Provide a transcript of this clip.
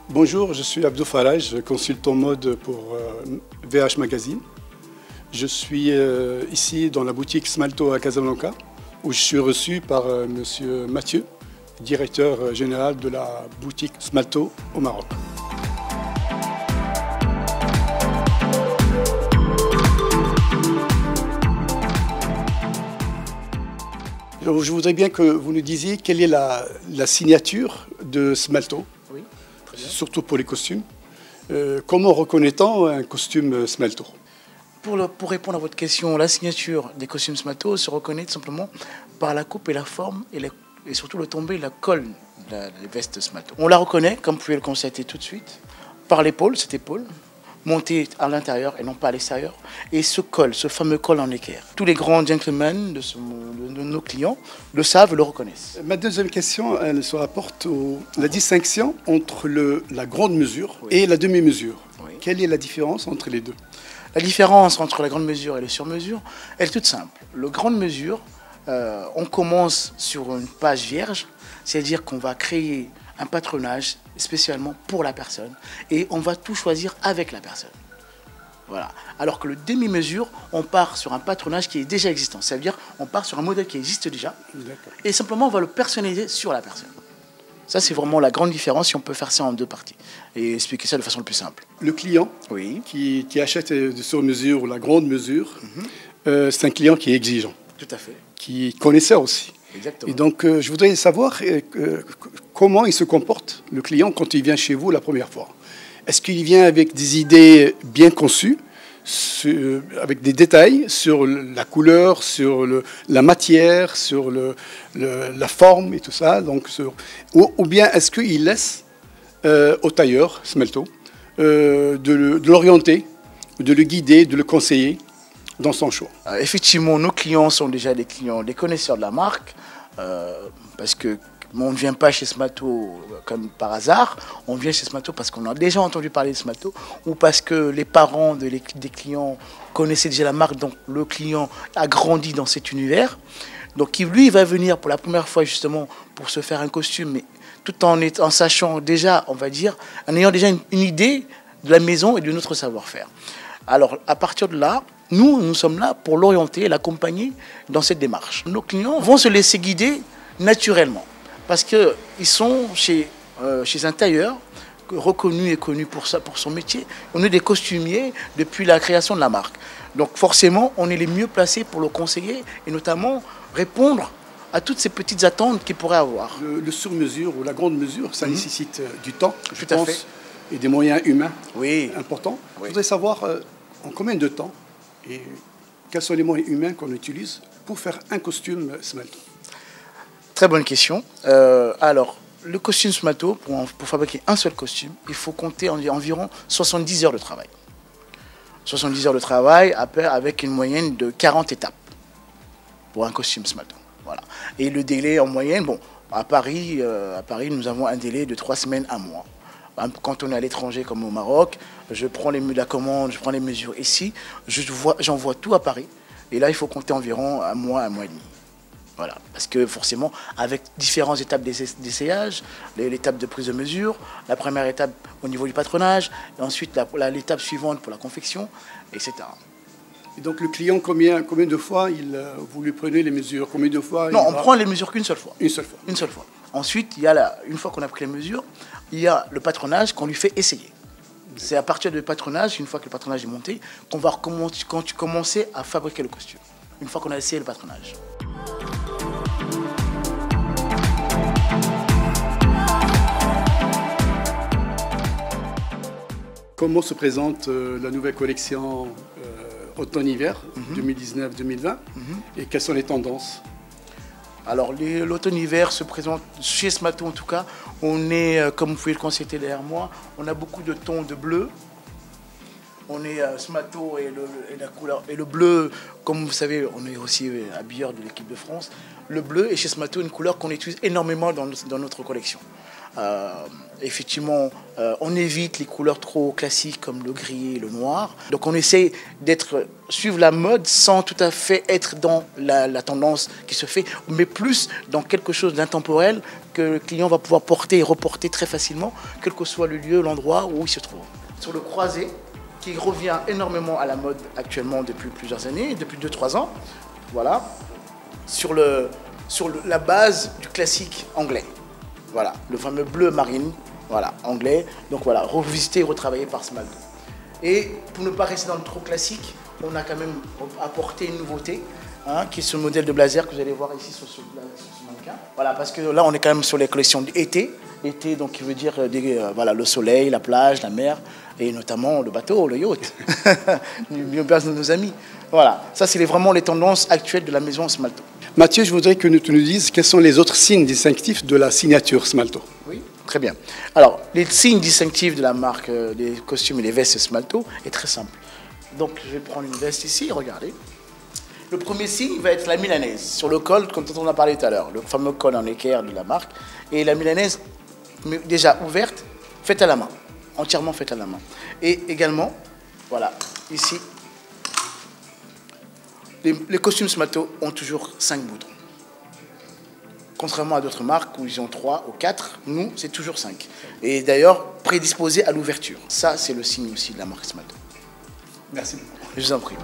Bonjour, je suis Abdou Faraj, consultant mode pour VH Magazine. Je suis ici dans la boutique Smalto à Casablanca, où je suis reçu par Monsieur Mathieu, directeur général de la boutique Smalto au Maroc. Alors, je voudrais bien que vous nous disiez quelle est la signature de Smalto. Oui, très bien. Surtout pour les costumes. Comment reconnaît-on un costume Smalto? Pour répondre à votre question, la signature des costumes Smalto se reconnaît tout simplement par la coupe et la forme et surtout le tombé et la colle des vestes Smalto. On la reconnaît, comme vous pouvez le constater tout de suite, par l'épaule, cette épaule, montée à l'intérieur et non pas à l'extérieur, et ce col, ce fameux col en équerre. Tous les grands gentlemen de nos clients le savent, le reconnaissent. Ma deuxième question, elle se rapporte à la distinction entre la grande mesure et la demi-mesure. Oui. Quelle est la différence entre les deux? La différence entre la grande mesure et le sur-mesure, elle est toute simple. Le grande mesure, on commence sur une page vierge, c'est-à-dire qu'on va créer un patronage spécialement pour la personne et on va tout choisir avec la personne. Voilà. Alors que le demi-mesure, on part sur un patronage qui est déjà existant, c'est-à-dire on part sur un modèle qui existe déjà et simplement on va le personnaliser sur la personne. Ça, c'est vraiment la grande différence si on peut faire ça en deux parties et expliquer ça de façon le plus simple. Le client qui achète de sur-mesure ou la grande mesure, c'est un client qui est exigeant. Tout à fait. Qui est connaisseur aussi. Exactement. Et donc, je voudrais savoir comment il se comporte, le client, quand il vient chez vous la première fois. Est-ce qu'il vient avec des idées bien conçues, avec des détails sur la couleur, sur la matière, sur la forme et tout ça, donc ou bien est-ce qu'il laisse au tailleur, Smalto, de l'orienter, de le guider, de le conseiller dans son choix? Effectivement, nos clients sont déjà des clients, des connaisseurs de la marque, parce que on ne vient pas chez Smalto comme par hasard, on vient chez Smalto parce qu'on a déjà entendu parler de Smalto ou parce que les parents des clients connaissaient déjà la marque, donc le client a grandi dans cet univers. Donc lui, il va venir pour la première fois justement pour se faire un costume, mais tout en sachant déjà, on va dire, en ayant déjà une idée de la maison et de notre savoir-faire. Alors, à partir de là, nous sommes là pour l'orienter et l'accompagner dans cette démarche. Nos clients vont se laisser guider naturellement parce qu'ils sont chez un tailleur reconnu et connu pour son métier. On est des costumiers depuis la création de la marque. Donc forcément, on est les mieux placés pour le conseiller et notamment répondre à toutes ces petites attentes qu'il pourrait avoir. Le sur-mesure ou la grande mesure, ça nécessite du temps, je Tout à pense, fait. et des moyens humains importants. Oui. Je voudrais savoir en combien de temps et quels sont les moyens humains qu'on utilise pour faire un costume Smalto? Très bonne question. Alors, le costume Smalto, pour fabriquer un seul costume, il faut compter environ 70 heures de travail. 70 heures de travail avec une moyenne de 40 étapes pour un costume Smalto. Voilà. Et le délai en moyenne, bon, à Paris, nous avons un délai de 3 semaines, 1 mois. Quand on est à l'étranger comme au Maroc, je prends la commande, je prends les mesures ici, j'envoie tout à Paris. Et là, il faut compter environ 1 mois, 1 mois et demi. Voilà. Parce que forcément, avec différentes étapes d'essayage, l'étape de prise de mesure, la première étape au niveau du patronage, et ensuite l'étape suivante pour la confection, etc. Et donc le client, combien de fois vous lui prenez les mesures? Combien de fois Non, on prend les mesures qu'une seule fois. Une seule fois. Une seule fois. Ensuite, une fois qu'on a pris les mesures, il y a le patronage qu'on lui fait essayer. C'est à partir du patronage, une fois que le patronage est monté, qu'on va commencer à fabriquer le costume. Une fois qu'on a essayé le patronage. Comment se présente la nouvelle collection automne-hiver 2019-2020 et quelles sont les tendances? Alors, l'automne-hiver se présente chez Smalto en tout cas. On est, comme vous pouvez le constater derrière moi, on a beaucoup de tons de bleu. On est Smalto et la couleur. Et le bleu, comme vous savez, on est aussi habilleur de l'équipe de France. le bleu est chez Smalto une couleur qu'on utilise énormément dans notre collection. Effectivement, on évite les couleurs trop classiques comme le gris et le noir. Donc on essaie suivre la mode sans tout à fait être dans la tendance qui se fait, mais plus dans quelque chose d'intemporel que le client va pouvoir porter et reporter très facilement, quel que soit le lieu, l'endroit où il se trouve. Sur le croisé, qui revient énormément à la mode actuellement depuis plusieurs années, depuis 2-3 ans, voilà, sur la base du classique anglais. Voilà, le fameux bleu marine, voilà, anglais. Donc voilà, revisité et retravaillé par Smalto. Et pour ne pas rester dans le trop classique, on a quand même apporté une nouveauté, hein, qui est ce modèle de blazer que vous allez voir ici sur ce mannequin. Voilà, parce que là, on est quand même sur les collections d'été. Été, donc, qui veut dire voilà, le soleil, la plage, la mer, et notamment le bateau, le yacht. Bien place de nos amis. Voilà, ça, c'est vraiment les tendances actuelles de la maison Smalto. Mathieu, je voudrais que tu nous dises quels sont les autres signes distinctifs de la signature Smalto. Oui, très bien. Alors, les signes distinctifs de la marque des costumes et des vestes Smalto est très simple. Donc, je vais prendre une veste ici, regardez. Le premier signe va être la milanaise, sur le col, comme on a parlé tout à l'heure, le fameux col en équerre de la marque. Et la milanaise, déjà ouverte, faite à la main, entièrement faite à la main. Et également, voilà, ici, les costumes Smalto ont toujours 5 boutons. Contrairement à d'autres marques où ils ont 3 ou 4, nous, c'est toujours 5. Et d'ailleurs, prédisposés à l'ouverture. Ça, c'est le signe aussi de la marque Smalto. Merci beaucoup. Je vous en prie.